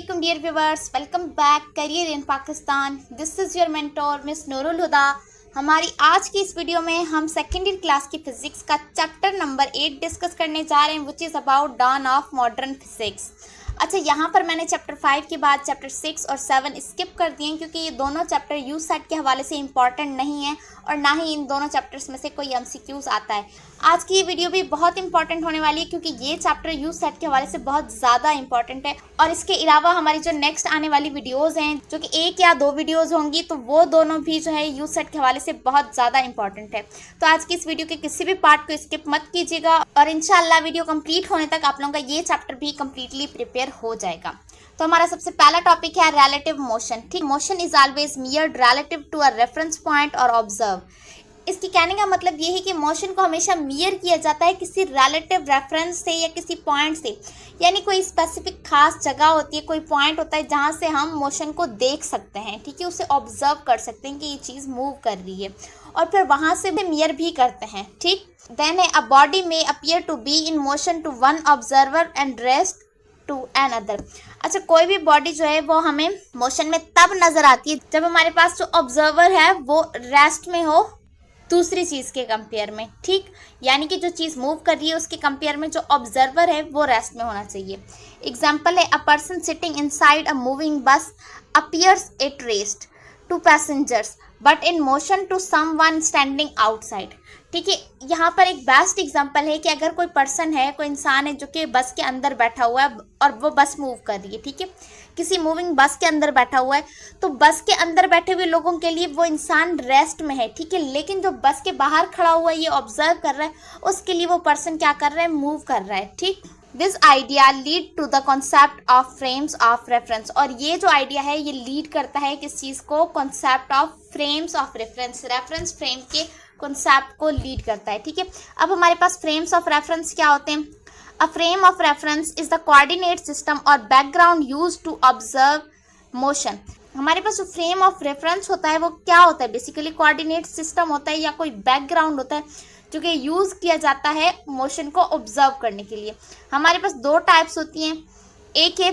Assalamualaikum dear viewers, welcome back Career in Pakistan. This is your mentor Miss Nurul हुदा. हमारी आज की इस video में हम सेकेंड ईयर क्लास की फिजिक्स का चैप्टर नंबर 8 डिस्कस करने जा रहे हैं, which is about dawn of modern physics. अच्छा, यहाँ पर मैंने चैप्टर 5 के बाद चैप्टर 6 और 7 स्किप कर दिए हैं क्योंकि ये दोनों चैप्टर यू सेट के हवाले से इंपॉर्टेंट नहीं है और ना ही इन दोनों चैप्टर्स में से कोई एमसीक्यूज आता है. आज की ये वीडियो भी बहुत इंपॉर्टेंट होने वाली है क्योंकि ये चैप्टर यू सेट के हवाले से बहुत ज़्यादा इंपॉर्टेंट है. और इसके अलावा हमारी जो नेक्स्ट आने वाली वीडियोज़ हैं, जो कि 1 या 2 वीडियोज़ होंगी, तो वो दोनों भी जो है यू सेट के हवाले से बहुत ज़्यादा इंपॉर्टेंट है. तो आज की इस वीडियो के किसी भी पार्ट को स्किप मत कीजिएगा और इंशाल्लाह वीडियो कंप्लीट होने तक आप लोगों का ये चैप्टर भी कम्प्लीटली प्रिपेयर हो जाएगा. तो हमारा सबसे पहला टॉपिक है रिलेटिव मोशन. ठीक, motion is always measured relative to a reference point और ऑब्जर्व. इसकी कहने का मतलब ये है कि मोशन को हमेशा मियर किया जाता है किसी रिलेटिव रेफरेंस से या किसी पॉइंट से, यानी कोई स्पेसिफिक खास जगह होती है, कोई पॉइंट होता है जहाँ से हम मोशन को देख सकते हैं. ठीक है, उसे ऑब्जर्व कर सकते हैं कि ये चीज़ मूव कर रही है और फिर वहाँ से मियर भी करते हैं. ठीक, देन अ बॉडी में appear to be in motion to one observer and rest to another. अच्छा, कोई भी बॉडी जो है वो हमें मोशन में तब नज़र आती है जब हमारे पास जो ऑब्जर्वर है वो रेस्ट में हो दूसरी चीज़ के कंपेयर में. ठीक, यानी कि जो चीज़ मूव कर रही है उसके कंपेयर में जो ऑब्जर्वर है वो रेस्ट में होना चाहिए. एग्जाम्पल है, a person sitting inside a moving bus appears at rest to passengers but in motion to someone standing outside. ठीक है, यहाँ पर एक बेस्ट एग्जांपल है कि अगर कोई पर्सन है, कोई इंसान है जो कि बस के अंदर बैठा हुआ है और वो बस मूव कर रही है. ठीक है, किसी मूविंग बस के अंदर बैठा हुआ है, तो बस के अंदर बैठे हुए लोगों के लिए वो इंसान रेस्ट में है. ठीक है, लेकिन जो बस के बाहर खड़ा हुआ है, ये ऑब्जर्व कर रहा है, उसके लिए वो पर्सन क्या कर रहा है, मूव कर रहा है. ठीक, this idea lead to the concept of frames of reference. और ये जो आइडिया है ये लीड करता है किस चीज़ को, concept of frames of reference. Reference frame के कॉन्सेप्ट को लीड करता है. ठीक है, अब हमारे पास फ्रेम्स ऑफ रेफरेंस क्या होते हैं. A frame of reference is the coordinate system और background use to observe motion. हमारे पास जो फ्रेम ऑफ रेफरेंस होता है वो क्या होता है, बेसिकली कोऑर्डिनेट सिस्टम होता है या कोई बैकग्राउंड होता है जो कि यूज़ किया जाता है मोशन को ऑब्जर्व करने के लिए. हमारे पास 2 टाइप्स होती हैं. एक है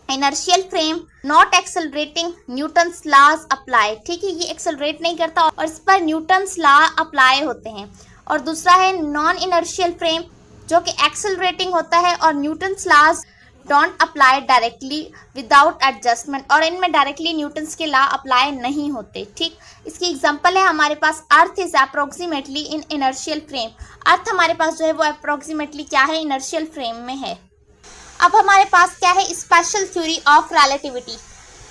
inertial frame, not accelerating, Newton's laws apply. ठीक है, ये एक्सेलरेट नहीं करता और इस पर न्यूटन्स लॉ अप्लाई होते हैं. और दूसरा है नॉन इनर्शियल फ्रेम, जो कि एक्सेलरेटिंग होता है और Newton's laws don't apply directly without adjustment, और इनमें डायरेक्टली न्यूटन्स के लॉ अप्लाई नहीं होते. ठीक, इसकी एग्जांपल है हमारे पास earth is approximately in inertial frame. Earth हमारे पास जो है वो अप्रोक्सीमेटली क्या है, इनर्शियल फ्रेम में है. अब हमारे पास क्या है, स्पेशल थ्योरी ऑफ रिलेटिविटी.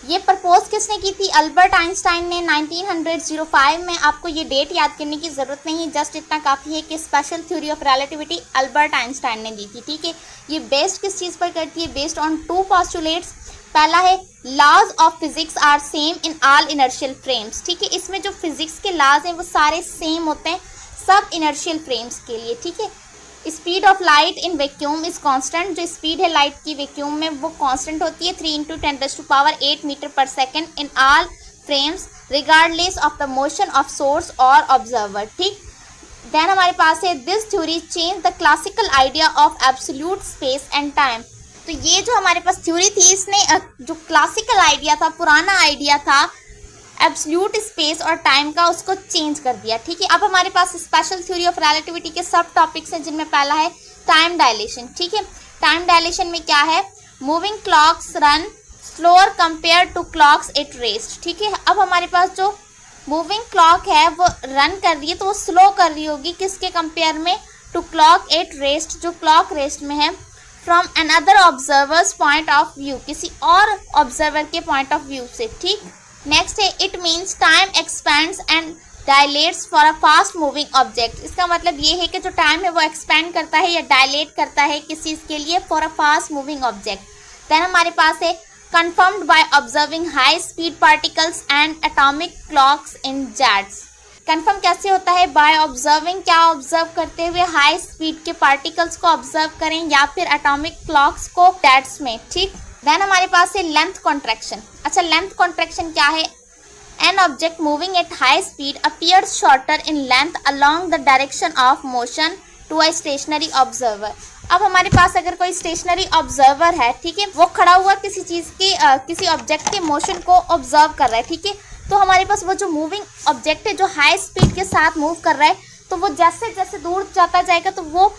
ये प्रपोज किसने की थी, अल्बर्ट आइंस्टाइन ने 1905 में. आपको ये डेट याद करने की ज़रूरत नहीं है, जस्ट इतना काफ़ी है कि special theory of relativity Albert Einstein ने दी थी. ठीक है, ये बेस्ड किस चीज़ पर करती है, बेस्ड ऑन 2 पोस्टुलेट्स. पहला है laws of physics are same in all inertial frames. ठीक है, इसमें जो फिजिक्स के लॉज हैं वो सारे सेम होते हैं सब इनर्शियल फ्रेम्स के लिए. ठीक है, speed of light in vacuum is constant. जो स्पीड है लाइट की वैक्यूम में वो कांस्टेंट होती है 3 × 10⁸ मीटर पर second in all frames regardless of the motion of source और ऑब्जर्वर. ठीक, देन हमारे पास है this theory change the classical idea of absolute space and time. तो ये जो हमारे पास थ्योरी थी, इसने जो क्लासिकल आइडिया था, पुराना आइडिया था एब्सोल्यूट स्पेस और टाइम का, उसको चेंज कर दिया. ठीक है, अब हमारे पास स्पेशल थ्योरी ऑफ रिलेटिविटी के सब टॉपिक्स हैं जिनमें पहला है टाइम डायलेशन. ठीक है, टाइम डायलेशन में क्या है, moving clocks run slower compare to clocks at rest. ठीक है, अब हमारे पास जो मूविंग क्लॉक है वो रन कर रही है तो वो स्लो कर रही होगी किसके कंपेयर में, टू क्लॉक एट रेस्ट, जो क्लॉक रेस्ट में है, from another observers point of view, किसी और ऑब्जर्वर के पॉइंट ऑफ व्यू से. ठीक, नेक्स्ट है it means time expends and dilates for a fast moving object. इसका मतलब ये है कि जो टाइम है वो एक्सपेंड करता है या डायलेट करता है किस चीज़ के लिए, for a fast moving object. Then हमारे पास है confirmed by observing high speed particles and atomic clocks in jets. Confirm कैसे होता है, बाय ऑब्जर्विंग, क्या ऑब्जर्व करते हुए, हाई स्पीड के पार्टिकल्स को ऑब्जर्व करें या फिर एटॉमिक क्लॉक्स को जेट्स में. ठीक, देन हमारे पास है लेंथ कॉन्ट्रैक्शन. अच्छा, लेंथ कॉन्ट्रैक्शन क्या है, an object moving at high speed appears shorter in length along the direction of motion to a stationary observer. अब हमारे पास अगर कोई स्टेशनरी ऑब्जर्वर है, ठीक है, वो खड़ा हुआ किसी चीज़ के किसी ऑब्जेक्ट के मोशन को ऑब्जर्व कर रहा है, ठीक है, तो हमारे पास वो जो मूविंग ऑब्जेक्ट है जो हाई स्पीड के साथ मूव कर रहा है, तो वो जैसे जैसे दूर जाता जाएगा तो वो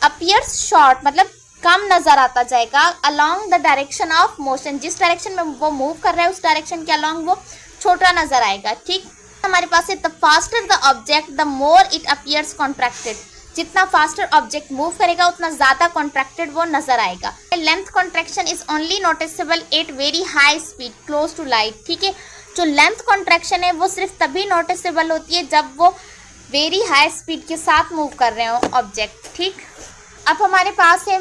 अपीयर्स शॉर्ट, मतलब कम नजर आता जाएगा along the direction of motion. जिस डायरेक्शन में वो मूव कर रहा है उस डायरेक्शन के अलोंग वो छोटा नजर आएगा, ठीक। हमारे पास है the faster the object the more it appears contracted. जितना फास्टर ऑब्जेक्ट मूव करेगा उतना ज्यादा कॉन्ट्रैक्टेड वो नजर आएगा। Length contraction is only noticeable at very high speed close to light, ठीक है। जो लेंथ कॉन्ट्रैक्शन है वो सिर्फ तभी नोटिसेबल होती है जब वो वेरी हाई स्पीड के साथ मूव कर रहे हो ऑब्जेक्ट, ठीक। अब हमारे पास है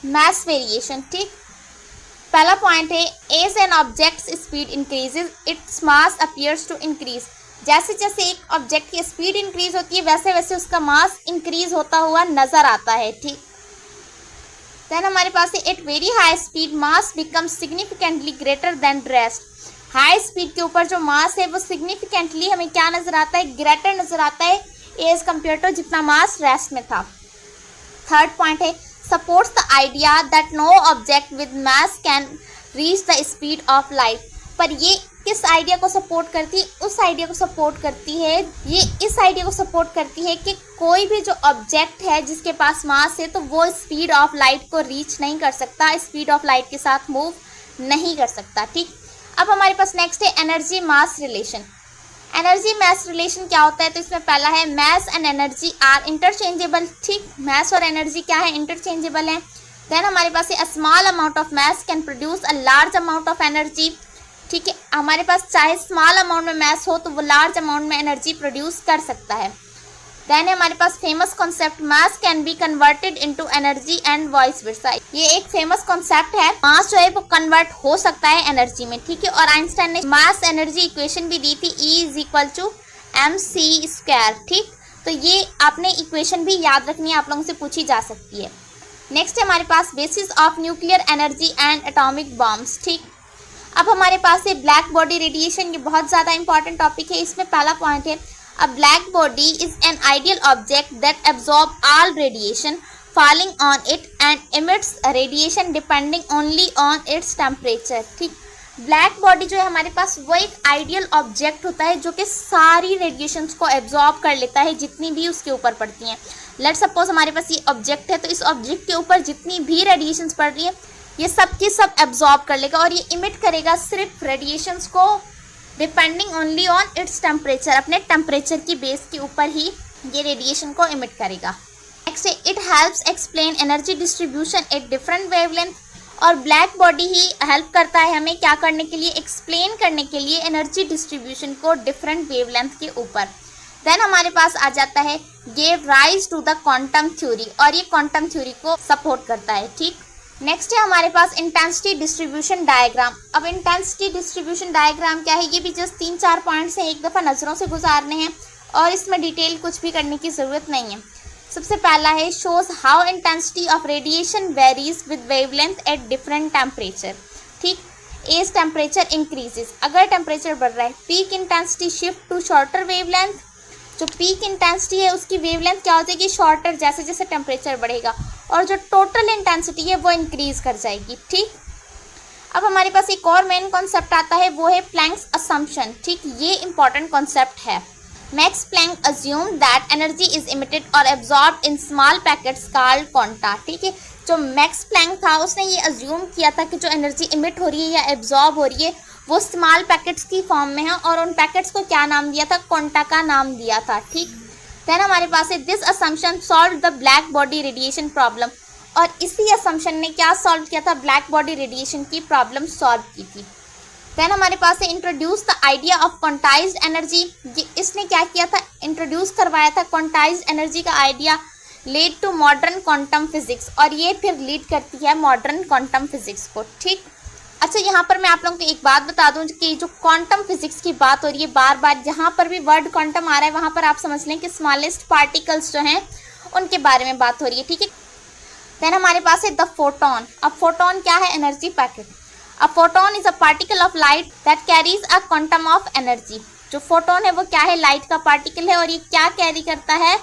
मास वेरिएशन, ठीक। पहला पॉइंट है as an object speed increases its mass appears to increase. जैसे जैसे एक ऑब्जेक्ट की स्पीड इंक्रीज होती है वैसे वैसे उसका मास इंक्रीज होता हुआ नजर आता है, ठीक। देन हमारे पास है at very high speed mass become significantly greater than rest. High speed के ऊपर जो मास है वो सिग्निफिकेंटली हमें क्या नजर आता है, ग्रेटर नजर आता है एज कम्पेयर टू जितना मास रेस्ट में था। थर्ड पॉइंट है supports the idea that no object with mass can reach the speed of light. पर ये किस आइडिया को सपोर्ट करती है, उस आइडिया को सपोर्ट करती है, ये इस आइडिया को सपोर्ट करती है कि कोई भी जो ऑब्जेक्ट है जिसके पास मास है तो वो स्पीड ऑफ लाइट को रीच नहीं कर सकता, स्पीड ऑफ लाइट के साथ मूव नहीं कर सकता, ठीक। अब हमारे पास नेक्स्ट है energy mass relation. Energy mass relation क्या होता है, तो इसमें पहला है mass and energy are interchangeable, ठीक। मास और एनर्जी क्या है, इंटरचेंजेबल है। देन हमारे पास है a small amount of mass can produce a large amount of energy, ठीक है। हमारे पास चाहे स्मॉल अमाउंट में मास हो तो वो लार्ज अमाउंट में एनर्जी प्रोड्यूस कर सकता है। देन हमारे पास famous concept mass can be converted into energy and vice versa. ये एक फेमस कॉन्सेप्ट है, मास जो है वो कन्वर्ट हो सकता है एनर्जी में, ठीक है। और आइंस्टाइन ने मास एनर्जी इक्वेशन भी दी थी, E=mc², ठीक। तो ये आपने इक्वेशन भी याद रखनी है, आप लोगों से पूछी जा सकती है। नेक्स्ट है हमारे पास basis of nuclear energy and atomic bombs, ठीक। अब हमारे पास है ब्लैक बॉडी रेडिएशन। ये बहुत ज़्यादा इंपॉर्टेंट टॉपिक है। इसमें पहला पॉइंट है a black body is an ideal object that absorb all radiation falling on it and emits radiation depending only on its temperature, ठीक। ब्लैक बॉडी जो है हमारे पास वो एक आइडियल ऑब्जेक्ट होता है जो कि सारी रेडिएशंस को एब्जॉर्ब कर लेता है जितनी भी उसके ऊपर पड़ती हैं। लेट सपोज हमारे पास ये ऑब्जेक्ट है तो इस ऑब्जेक्ट के ऊपर जितनी भी रेडिएशंस पड़ रही है ये सब की सब एब्जॉर्ब कर लेगा और ये इमिट करेगा सिर्फ रेडिएशंस को depending only on its temperature, अपने टेम्परेचर की बेस के ऊपर ही ये रेडिएशन को इमिट करेगा। Next it helps explain energy distribution at different wavelength. और ब्लैक बॉडी ही हेल्प करता है हमें क्या करने के लिए, एक्सप्लेन करने के लिए एनर्जी डिस्ट्रीब्यूशन को डिफरेंट वेवलेंथ के ऊपर। देन हमारे पास आ जाता है gave rise to the quantum theory, और ये क्वांटम थ्योरी को सपोर्ट करता है, ठीक। नेक्स्ट है हमारे पास इंटेंसिटी डिस्ट्रीब्यूशन डायग्राम। अब इंटेंसिटी डिस्ट्रीब्यूशन डायग्राम क्या है, ये भी जस्ट 3-4 पॉइंट्स हैं, एक दफ़ा नज़रों से गुजारने हैं और इसमें डिटेल कुछ भी करने की ज़रूरत नहीं है। सबसे पहला है shows how intensity of radiation varies with wavelength at different temperature, ठीक। एज टेम्परेचर इंक्रीजेज, अगर टेम्परेचर बढ़ रहा है, peak intensity shift to shorter wavelength. जो पीक इंटेंसिटी है उसकी वेवलेंथ क्या हो जाएगी, शॉर्टर, जैसे जैसे टेम्परेचर बढ़ेगा, और जो टोटल इंटेंसिटी है वो इंक्रीज कर जाएगी, ठीक। अब हमारे पास एक और मेन कॉन्सेप्ट आता है, वो है प्लैंक्स असम्पशन, ठीक। ये इंपॉर्टेंट कॉन्सेप्ट है। Max Planck assume that energy is emitted और absorb in small packets called quanta, ठीक है। जो मैक्स प्लैंक था उसने ये अज्यूम किया था कि जो एनर्जी इमिट हो रही है या एब्जॉर्ब हो रही है वो स्मॉल पैकेट्स की फॉर्म में है, और उन पैकेट्स को क्या नाम दिया था, क्वांटा का नाम दिया था, ठीक। देन हमारे पास है this assumption solve the black body radiation problem, और इसी असम्पशन ने क्या सॉल्व किया था, ब्लैक बॉडी रेडिएशन की प्रॉब्लम सॉल्व की थी। देन हमारे पास है introduce the idea of quantized energy. इसने क्या किया था, इंट्रोड्यूस करवाया था क्वांटाइज्ड एनर्जी का idea, lead to modern quantum physics, और ये फिर लीड करती है मॉडर्न क्वांटम फिजिक्स को, ठीक। अच्छा, यहाँ पर मैं आप लोगों को एक बात बता दूं कि जो क्वांटम फिजिक्स की बात हो रही है बार बार, जहाँ पर भी वर्ड क्वांटम आ रहा है वहाँ पर आप समझ लें कि स्मॉलेस्ट पार्टिकल्स जो हैं उनके बारे में बात हो रही है, ठीक है। देन हमारे पास है द फोटोन। अब फोटोन क्या है, energy packet. A photon is a particle of light that carries a quantum of energy. जो फोटोन है वो क्या है, लाइट का पार्टिकल है, और ये क्या कैरी करता है,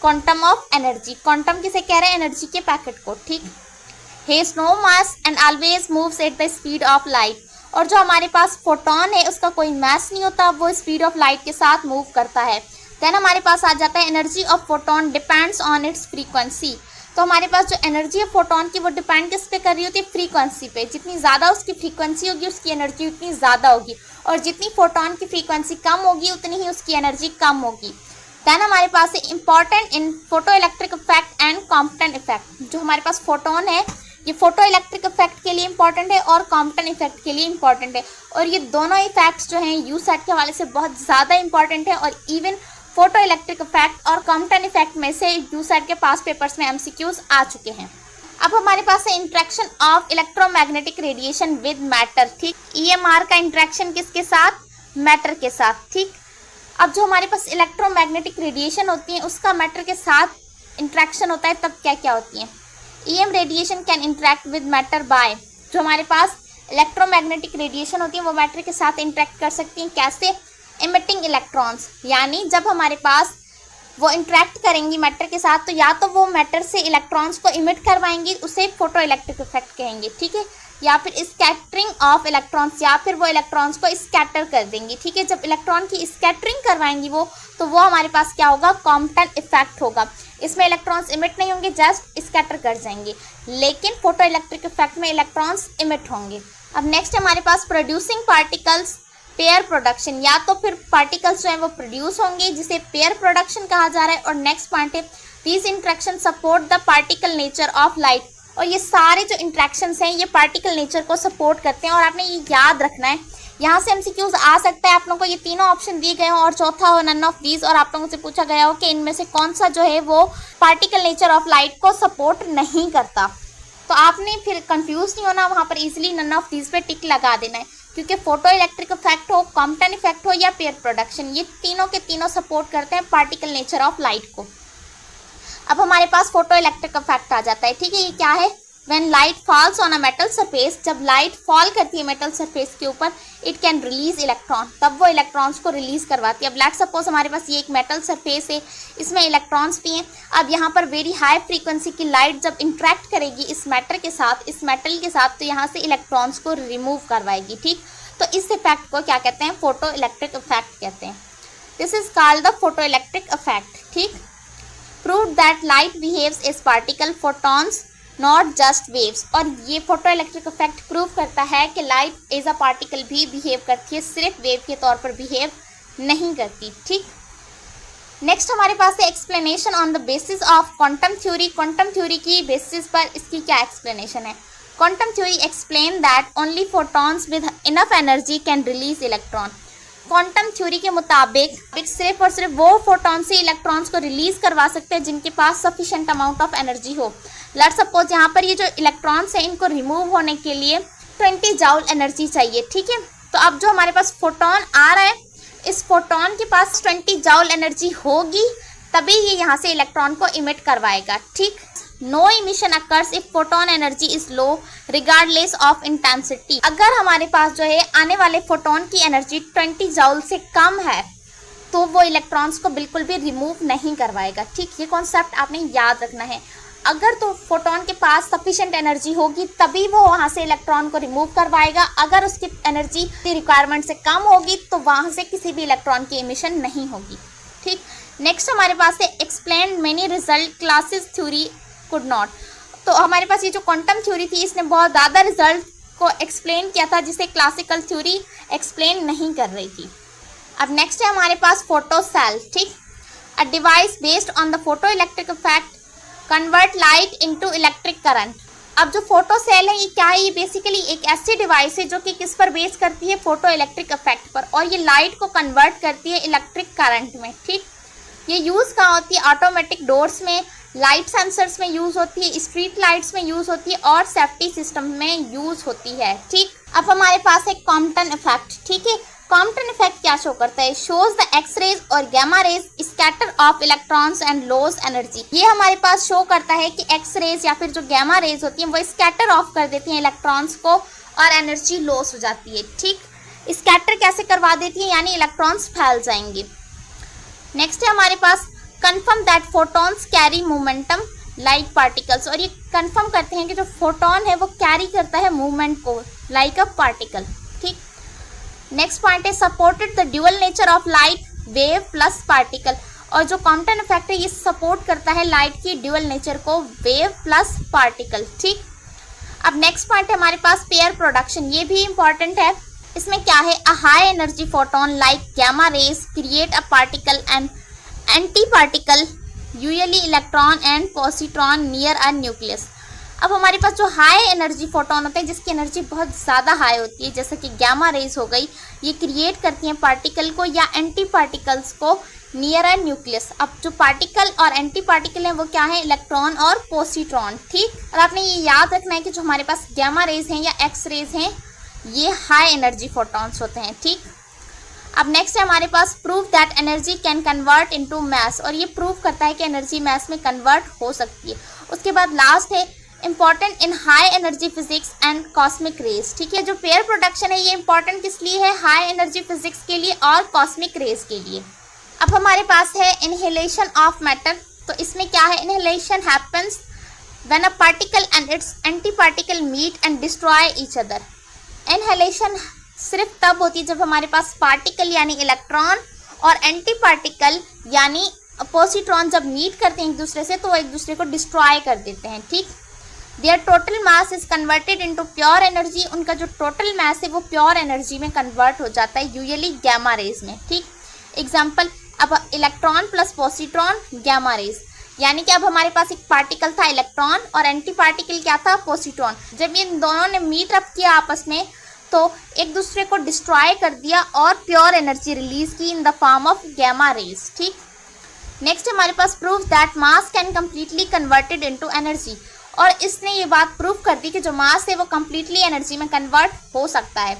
क्वांटम ऑफ एनर्जी, क्वांटम किसे कह रहे हैं, एनर्जी के पैकेट को, ठीक। Has no mass and always moves at the speed of light, और जो हमारे पास फोटोन है उसका कोई मास नहीं होता, वो स्पीड ऑफ लाइट के साथ मूव करता है। देन हमारे पास आ जाता है energy of photon depends on it's frequency, तो हमारे पास जो एनर्जी है फोटोन की वो डिपेंड किस पे कर रही होती है, फ्रीक्वेंसी पे। जितनी ज़्यादा उसकी फ्रीक्वेंसी होगी उसकी एनर्जी उतनी ज़्यादा होगी, और जितनी फोटोन की फ्रीक्वेंसी कम होगी उतनी ही उसकी एनर्जी कम होगी। देन हमारे पास है important in photo electric effect and Compton effect, जो हमारे पास फोटोन है ये फोटो इलेक्ट्रिक इफेक्ट के लिए इंपॉर्टेंट है और कॉम्पटन इफेक्ट के लिए इंपॉर्टेंट है, और ये दोनों इफेक्ट्स जो हैं यूसेट के हवाले से बहुत ज़्यादा इंपॉर्टेंट है, और इवन फोटो इलेक्ट्रिक इफेक्ट और कॉम्पटन इफेक्ट में से यूसेट के पास पेपर्स में एमसीक्यूज आ चुके हैं। अब हमारे पास है interaction of electromagnetic radiation with matter, ठीक। ईएमआर का इंटरेक्शन किसके साथ, मैटर के साथ, ठीक। अब जो हमारे पास इलेक्ट्रोमैग्नेटिक रेडिएशन होती है उसका मैटर के साथ इंटरेक्शन होता है, तब क्या क्या होती है। EM radiation can interact with matter bye, जो हमारे पास इलेक्ट्रोमैग्नेटिक रेडिएशन होती है वो मैटर के साथ इंटरेक्ट कर सकती हैं, कैसे, इमिटिंग इलेक्ट्रॉन्स, यानी जब हमारे पास वो इंटरेक्ट करेंगी मैटर के साथ तो या तो वो मैटर से इलेक्ट्रॉन्स को इमिट करवाएंगी, उसे फोटो इलेक्ट्रिक इफेक्ट कहेंगे, ठीक है, या फिर स्कैटरिंग ऑफ इलेक्ट्रॉन्स, या फिर वो इलेक्ट्रॉन्स को स्कैटर कर देंगी, ठीक है। जब इलेक्ट्रॉन की स्कैटरिंग करवाएंगी वो, तो वो हमारे पास क्या होगा, कॉम्पटन इफेक्ट होगा। इसमें इलेक्ट्रॉन्स इमिट नहीं होंगे, जस्ट स्कैटर कर जाएंगे, लेकिन फोटो इलेक्ट्रिक इफेक्ट में इलेक्ट्रॉन्स इमिट होंगे। अब नेक्स्ट हमारे पास प्रोड्यूसिंग पार्टिकल्स पेयर प्रोडक्शन, या तो फिर पार्टिकल्स जो है वो प्रोड्यूस होंगे जिसे पेयर प्रोडक्शन कहा जा रहा है। और नेक्स्ट पॉइंट है these interaction support the particle nature of light, और ये सारे जो इंट्रैक्शंस हैं ये पार्टिकल नेचर को सपोर्ट करते हैं, और आपने ये याद रखना है। यहाँ से एमसीक्यूज आ सकता है, आप लोगों को ये तीनों ऑप्शन दिए गए हों और चौथा हो नन ऑफ दीज, और आप लोगों से पूछा गया हो कि इनमें से कौन सा जो है वो पार्टिकल नेचर ऑफ लाइट को सपोर्ट नहीं करता, तो आपने फिर कंफ्यूज नहीं होना, वहाँ पर इजीली नन ऑफ दीज पे टिक लगा देना है, क्योंकि फोटो इलेक्ट्रिक इफेक्ट हो, कॉम्पटन इफेक्ट हो या पेयर प्रोडक्शन, ये तीनों के तीनों सपोर्ट करते हैं पार्टिकल नेचर ऑफ लाइट को। अब हमारे पास फोटो इलेक्ट्रिक इफेक्ट आ जाता है, ठीक है। ये क्या है, when light falls on a metal surface, जब लाइट फॉल करती है मेटल सरफेस के ऊपर, इट कैन रिलीज इलेक्ट्रॉन, तब वो इलेक्ट्रॉन्स को रिलीज करवाती है। अब लेट्स सपोज हमारे पास ये एक मेटल सरफेस है, इसमें इलेक्ट्रॉन्स भी हैं। अब यहाँ पर वेरी हाई फ्रीक्वेंसी की लाइट जब इंट्रैक्ट करेगी इस मैटर के साथ, इस मेटल के साथ, तो यहाँ से इलेक्ट्रॉन्स को रिमूव करवाएगी, ठीक। तो इस इफेक्ट को क्या कहते हैं, फोटो इलेक्ट्रिक इफेक्ट कहते हैं। This is called the photo electric effect, ठीक। Prove that light behaves as particle photons not just waves, और ये फोटो इलेक्ट्रिक इफेक्ट प्रूव करता है कि लाइट एज अ पार्टिकल भी बिहेव करती है, सिर्फ वेव के तौर पर बिहेव नहीं करती, ठीक। नेक्स्ट हमारे पास है explanation on the basis of quantum theory, quantum theory की बेसिस पर इसकी क्या एक्सप्लेनेशन है। Quantum theory explain that only photons with enough energy can release electron, quantum theory के मुताबिक सिर्फ और सिर्फ वो फोटॉन से इलेक्ट्रॉन्स को रिलीज करवा सकते हैं जिनके पास सफिशिएंट अमाउंट ऑफ एनर्जी हो। लेट्स सपोज यहाँ पर ये जो इलेक्ट्रॉन्स हैं इनको रिमूव होने के लिए 20 जूल एनर्जी चाहिए, ठीक है। तो अब जो हमारे पास फोटोन आ रहा है, इस फोटोन के पास 20 जूल एनर्जी होगी, तभी ये यहाँ से इलेक्ट्रॉन को इमिट करवाएगा, ठीक। No emission occurs if photon energy is low regardless of intensity, अगर हमारे पास जो है आने वाले फोटोन की एनर्जी 20 जूल से कम है तो वो इलेक्ट्रॉन्स को बिल्कुल भी रिमूव नहीं करवाएगा, ठीक। ये कॉन्सेप्ट आपने याद रखना है। अगर तो फोटोन के पास सफिशिएंट एनर्जी होगी तभी वो वहाँ से इलेक्ट्रॉन को रिमूव करवाएगा, अगर उसकी एनर्जी रिक्वायरमेंट से कम होगी तो वहाँ से किसी भी इलेक्ट्रॉन की इमिशन नहीं होगी, ठीक। नेक्स्ट हमारे पास है explain many result classes theory could not, तो हमारे पास ये जो क्वांटम थ्योरी थी इसने बहुत ज़्यादा रिजल्ट को एक्सप्लेन किया था जिसे क्लासिकल थ्योरी एक्सप्लेन नहीं कर रही थी। अब नेक्स्ट है हमारे पास फोटो सेल, ठीक। A device based on the photo electric effect convert light into electric current. अब जो फोटो सेल है ये क्या है, ये बेसिकली एक ऐसी डिवाइस है जो कि किस पर बेस करती है, फोटो इलेक्ट्रिक इफेक्ट पर, और ये लाइट को कन्वर्ट करती है इलेक्ट्रिक करंट में, ठीक। ये यूज़ कहाँ होती है, ऑटोमेटिक डोर्स में, लाइट सेंसर्स में यूज़ होती है, स्ट्रीट लाइट्स में यूज़ होती है और सेफ्टी सिस्टम में यूज़ होती है, ठीक। अब हमारे पास है कॉम्पटन इफेक्ट, ठीक है। कॉम्पटन इफेक्ट क्या शो करता है, शोज द एक्स रेज और gamma rays scatter off electrons and loss energy. ये हमारे पास शो करता है कि एक्स रेज या फिर जो गैमा रेज होती हैं वो स्कैटर ऑफ कर देती हैं इलेक्ट्रॉन्स को और एनर्जी लॉस हो जाती है, ठीक। स्कैटर कैसे करवा देती है, यानी इलेक्ट्रॉन्स फैल जाएंगे। नेक्स्ट है हमारे पास confirm that photons carry momentum like particles, और ये कंफर्म करते हैं कि जो फोटोन है वो कैरी करता है मूवमेंट को लाइक अ पार्टिकल। ठीक, नेक्स्ट पॉइंट है supported the dual nature of light wave plus particle, और जो कॉम्पटन इफेक्ट है ये सपोर्ट करता है लाइट की ड्यूअल नेचर को वेव प्लस पार्टिकल। ठीक, अब नेक्स्ट पॉइंट है हमारे पास पेयर प्रोडक्शन, ये भी इंपॉर्टेंट है। इसमें क्या है, a high energy photon like gamma rays create a particle and anti particle usually electron and positron near a nucleus. अब हमारे पास जो हाई एनर्जी फोटोन होते हैं जिसकी एनर्जी बहुत ज़्यादा हाई होती है, जैसे कि गामा रेज हो गई, ये क्रिएट करती हैं पार्टिकल को या एंटी पार्टिकल्स को नियर अ न्यूक्लियस। अब जो पार्टिकल और एंटी पार्टिकल हैं वो क्या है, इलेक्ट्रॉन और पॉजिट्रॉन। ठीक, और आपने ये याद रखना है कि जो हमारे पास गामा रेज हैं या एक्स रेज हैं ये हाई एनर्जी फोटॉन्स होते हैं। ठीक, अब नेक्स्ट है हमारे पास prove that energy can convert into mass, और ये प्रूव करता है कि एनर्जी मैस में कन्वर्ट हो सकती है। उसके बाद लास्ट है important in high energy physics and cosmic rays. ठीक है, जो पेयर प्रोडक्शन है ये इंपॉर्टेंट किस लिए है, हाई एनर्जी फिजिक्स के लिए और कॉस्मिक रेज के लिए। अब हमारे पास है इनहेलेशन ऑफ मैटर, तो इसमें क्या है, inhalation happens when a particle and its anti particle meet and destroy each other. Inhalation सिर्फ तब होती है जब हमारे पास पार्टिकल यानी इलेक्ट्रॉन और एंटी पार्टिकल यानी पॉजिट्रॉन जब मीट करते हैं एक दूसरे से तो वो एक दूसरे को डिस्ट्रॉय कर देते हैं। ठीक, their total mass is converted into pure energy, उनका जो टोटल मास है वो प्योर एनर्जी में कन्वर्ट हो जाता है यूजुअली गामा रेज में। ठीक, एग्जांपल, अब electron plus positron gamma rays, यानी कि अब हमारे पास एक पार्टिकल था इलेक्ट्रॉन और एंटी पार्टिकल क्या था, पॉजिट्रॉन। जब इन दोनों ने मीट अप किया आपस में तो एक दूसरे को डिस्ट्रॉय कर दिया और प्योर एनर्जी रिलीज की in the form of gamma rays. ठीक, नेक्स्ट हमारे पास proof that mass can completely converted into energy, और इसने ये बात प्रूफ कर दी कि जो मास है वो कम्प्लीटली एनर्जी में कन्वर्ट हो सकता है।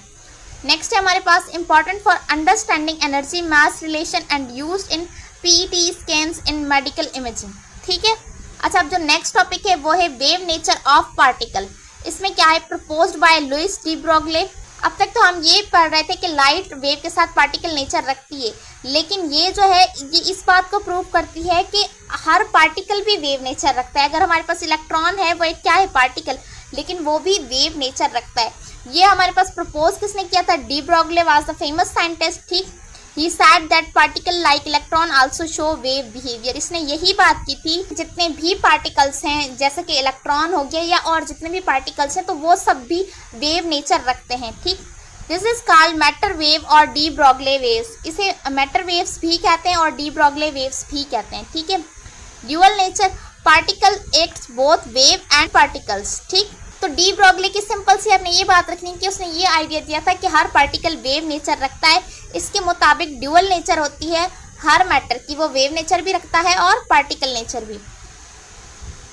नेक्स्ट है हमारे पास important for understanding energy mass relation and used in PET scans in medical imaging. ठीक है, अच्छा, अब जो नेक्स्ट टॉपिक है वो है वेव नेचर ऑफ पार्टिकल। इसमें क्या है, प्रपोज्ड बाय लुइस डी ब्रोगले। अब तक तो हम ये पढ़ रहे थे कि लाइट वेव के साथ पार्टिकल नेचर रखती है, लेकिन ये जो है ये इस बात को प्रूव करती है कि हर पार्टिकल भी वेव नेचर रखता है। अगर हमारे पास इलेक्ट्रॉन है वो एक क्या है, पार्टिकल, लेकिन वो भी वेव नेचर रखता है। ये हमारे पास प्रपोज किसने किया था, de Broglie was the famous scientist. ठीक, he said that particle like electron also show wave behaviour. इसने यही बात की थी जितने भी पार्टिकल्स हैं जैसे कि इलेक्ट्रॉन हो गया या और जितने भी पार्टिकल्स हैं तो वो सब भी वेव नेचर रखते हैं। ठीक, this is called matter wave और डी ब्रोगले वेव्स। इसे मैटर वेव्स भी कहते हैं और डी ब्रोगले वेव्स भी कहते हैं। ठीक है, dual nature, particle acts both wave and particles. ठीक, तो डी ब्रोगले की सिंपल सी आपने ये बात रखनी कि उसने ये आइडिया दिया था कि हर पार्टिकल वेव नेचर रखता है। इसके मुताबिक ड्यूअल नेचर होती है हर मैटर की, वो वेव नेचर भी रखता है और पार्टिकल नेचर भी।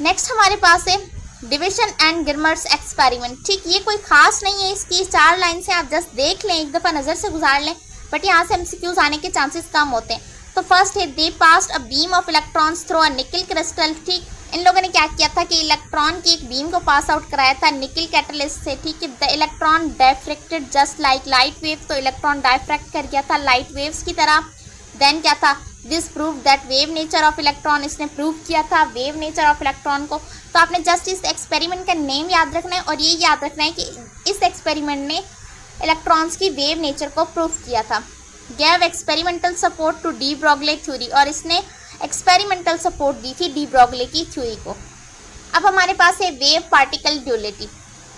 नेक्स्ट हमारे पास है डिविजन एंड गिरमर्स एक्सपेरिमेंट। ठीक, ये कोई खास नहीं है, इसकी 4 लाइन से आप जस्ट देख लें, एक दफ़ा नज़र से गुजार लें, बट यहाँ से एमसीक्यूज आने के चांसेस कम होते हैं। तो फर्स्ट है they passed a beam of electrons through a nickel crystal. ठीक, इन लोगों ने क्या किया था कि इलेक्ट्रॉन की एक बीम को पास आउट कराया था निकल कैटलिस्ट से। ठीक है, the electron diffracted just like light wave, तो इलेक्ट्रॉन डायफ्रैक्ट कर गया था लाइट वेव्स की तरह। देन क्या था, this prove that wave nature of electron, इसने प्रूव किया था वेव नेचर ऑफ इलेक्ट्रॉन को। तो आपने जस्ट इस एक्सपेरिमेंट का नेम याद रखना है और ये याद रखना है कि इस एक्सपेरिमेंट ने इलेक्ट्रॉन्स की वेव नेचर को प्रूव किया था। Gave experimental support to de Broglie theory, और इसने एक्सपेरिमेंटल सपोर्ट दी थी डी ब्रोगले की थ्योरी को। अब हमारे पास है wave particle duality.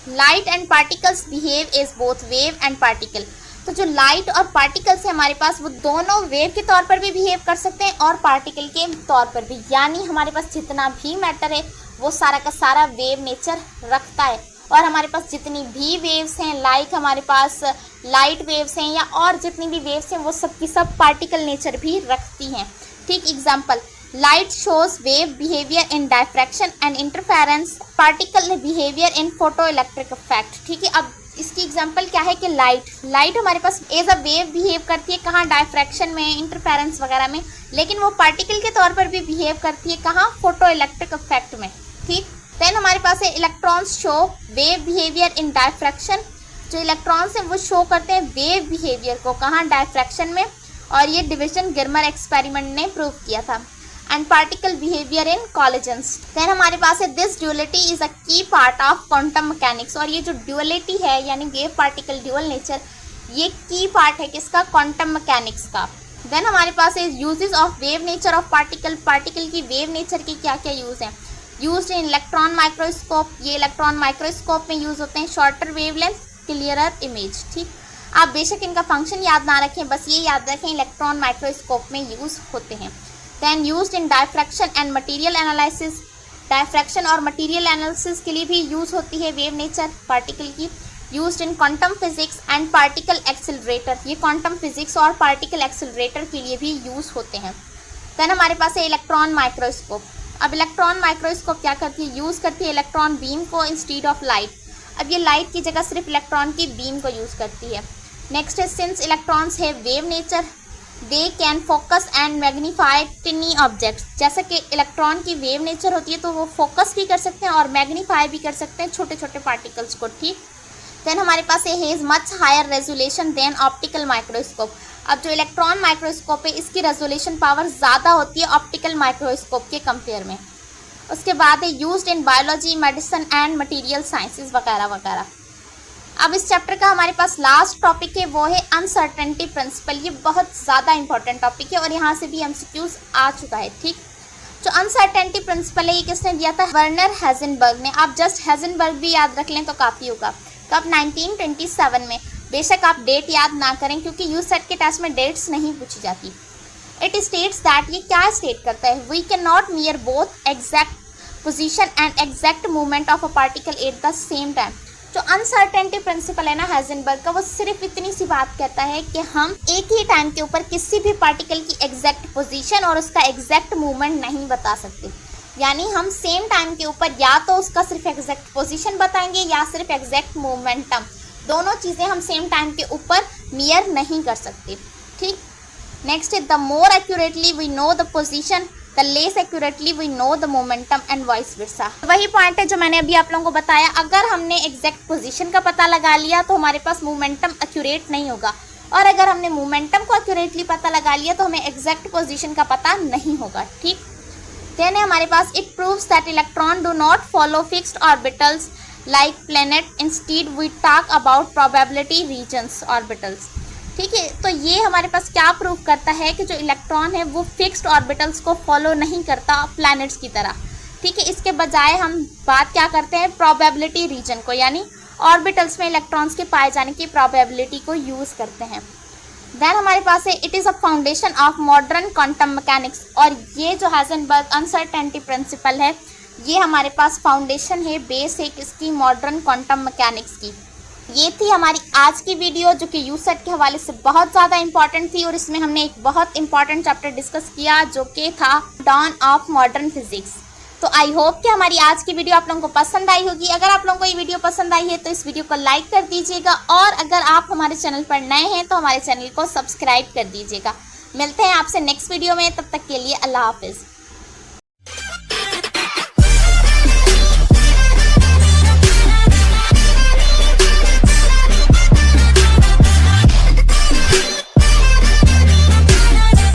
Light and particles behave as both wave and particle. तो जो लाइट और पार्टिकल्स है हमारे पास वो दोनों वेव के तौर पर भी बिहेव कर सकते हैं और पार्टिकल के तौर पर भी, यानी हमारे पास जितना भी मैटर है वो सारा का सारा वेव नेचर रखता है। और हमारे पास जितनी भी वेव्स हैं, लाइक हमारे पास लाइट वेव्स हैं या और जितनी भी वेव्स हैं वो सब की सब पार्टिकल नेचर भी रखती हैं। ठीक, example, light shows wave behaviour in diffraction and interference, particle behaviour in photo electric effect. ठीक है, अब इसकी एग्जांपल क्या है कि लाइट हमारे पास एज अ वेव बिहेव करती है, कहाँ, डायफ्रैक्शन में, इंटरफेरेंस वगैरह में, लेकिन वो पार्टिकल के तौर पर भी बिहेव करती है, कहाँ, फोटो इलेक्ट्रिक इफेक्ट में। ठीक, देन हमारे पास है electrons show wave behaviour in diffraction. जो इलेक्ट्रॉन्स हैं वो शो करते हैं वेव बिहेवियर को, कहाँ, डायफ्रैक्शन में, और ये डिविजन गिरमर एक्सपेरिमेंट ने प्रूव किया था। And particle behaviour in collisions. Then हमारे पास है दिस ड्यूअलिटी इज अ की पार्ट ऑफ क्वांटम मैकेनिक्स। और ये जो ड्यूअलिटी है यानी वेव पार्टिकल ड्यूअल नेचर, ये की पार्ट है किसका, क्वांटम मैकेनिक्स का। देन हमारे पास है uses of wave nature of particle. Particle की वेव नेचर के क्या क्या यूज हैं। यूज्ड इन इलेक्ट्रॉन माइक्रोस्कोप, ये इलेक्ट्रॉन माइक्रोस्कोप में यूज होते हैं। Shorter wavelength, clearer image. ठीक, आप बेशक इनका फंक्शन याद ना रखें, बस ये याद रखें इलेक्ट्रॉन माइक्रोस्कोप में यूज होते हैं। Then used in diffraction and material analysis, diffraction और मटेरियल एनालिसिस के लिए भी यूज होती है वेव नेचर पार्टिकल की। Used in quantum physics and particle accelerator, ये क्वांटम फिजिक्स और पार्टिकल एक्सेलरेटर के लिए भी यूज होते हैं। देन हमारे पास है इलेक्ट्रॉन माइक्रोस्कोप। अब इलेक्ट्रॉन माइक्रोस्कोप क्या करती है, यूज़ करती है इलेक्ट्रॉन बीम को इंस्टीड ऑफ लाइट। अब ये लाइट की जगह सिर्फ इलेक्ट्रॉन की बीम को यूज़ करती है। नेक्स्ट है सिंस इलेक्ट्रॉन्स है wave nature, they can focus and magnify टिनी objects. जैसा कि इलेक्ट्रॉन की वेव नेचर होती है तो वो फोकस भी कर सकते हैं और मैग्नीफाई भी कर सकते हैं छोटे छोटे पार्टिकल्स को। ठीक, देन हमारे पास है has much higher resolution than optical microscope. अब जो इलेक्ट्रॉन माइक्रोस्कोप है इसकी रेजोल्यूशन पावर ज़्यादा होती है ऑप्टिकल माइक्रोस्कोप के कंपेयर में। उसके बाद है used in biology, medicine and material sciences वगैरह वगैरह। अब इस चैप्टर का हमारे पास लास्ट टॉपिक है वो है अनसर्टेनिटी प्रिंसिपल। ये बहुत ज़्यादा इंपॉर्टेंट टॉपिक है और यहाँ से भी एमसीक्यूज आ चुका है। ठीक, जो अनसर्टेनिटी प्रिंसिपल है ये किसने दिया था, वर्नर हेजनबर्ग ने। आप जस्ट हेजनबर्ग भी याद रख लें तो काफ़ी होगा। कब, 1927 में। बेशक आप डेट याद ना करें क्योंकि यूसेट के टेस्ट में डेट्स नहीं पूछी जाती। इट स्टेट्स दैट, ये क्या स्टेट करता है, we can not measure both exact position and exact movement of a particle at the same time. जो अनसर्टेनिटी प्रिंसिपल है ना हेजनबर्ग का, वो सिर्फ इतनी सी बात कहता है कि हम एक ही टाइम के ऊपर किसी भी पार्टिकल की एग्जैक्ट पोजीशन और उसका एग्जैक्ट मूवमेंट नहीं बता सकते। यानी हम सेम टाइम के ऊपर या तो उसका सिर्फ एग्जैक्ट पोजीशन बताएंगे या सिर्फ एग्जैक्ट मोमेंटम, दोनों चीज़ें हम सेम टाइम के ऊपर मेयर नहीं कर सकते। ठीक, नेक्स्ट है the more accurately we know the position the less accurately we know the momentum and vice versa. वही पॉइंट है जो मैंने अभी आप लोगों को बताया, अगर हमने एग्जैक्ट पोजीशन का पता लगा लिया तो हमारे पास मोमेंटम एक्यूरेट नहीं होगा, और अगर हमने मोमेंटम को एक्यूरेटली पता लगा लिया तो हमें एग्जैक्ट पोजीशन का पता नहीं होगा। ठीक, देन है हमारे पास it proves that electron do not follow fixed orbitals like planet, instead we talk about probability regions orbitals. ठीक है, तो ये हमारे पास क्या प्रूव करता है कि जो इलेक्ट्रॉन है वो फिक्स्ड ऑर्बिटल्स को फॉलो नहीं करता प्लैनेट्स की तरह। ठीक है, इसके बजाय हम बात क्या करते हैं, प्रोबेबिलिटी रीजन को, यानी ऑर्बिटल्स में इलेक्ट्रॉन्स के पाए जाने की प्रोबेबिलिटी को यूज़ करते हैं। देन हमारे पास है it is a foundation of modern quantum mechanics. और ये जो हेजनबर्ग अनसर्टेनिटी प्रिंसिपल है ये हमारे पास फाउंडेशन है, बेस है किसकी, मॉडर्न क्वांटम मैकेनिक्स की। ये थी हमारी आज की वीडियो जो कि यूसेट के हवाले से बहुत ज़्यादा इंपॉर्टेंट थी और इसमें हमने एक बहुत इंपॉर्टेंट चैप्टर डिस्कस किया जो कि था डॉन ऑफ मॉडर्न फिजिक्स। तो आई होप कि हमारी आज की वीडियो आप लोगों को पसंद आई होगी। अगर आप लोगों को ये वीडियो पसंद आई है तो इस वीडियो को लाइक कर दीजिएगा, और अगर आप हमारे चैनल पर नए हैं तो हमारे चैनल को सब्सक्राइब कर दीजिएगा। मिलते हैं आपसे नेक्स्ट वीडियो में, तब तक के लिए अल्लाह हाफिज़।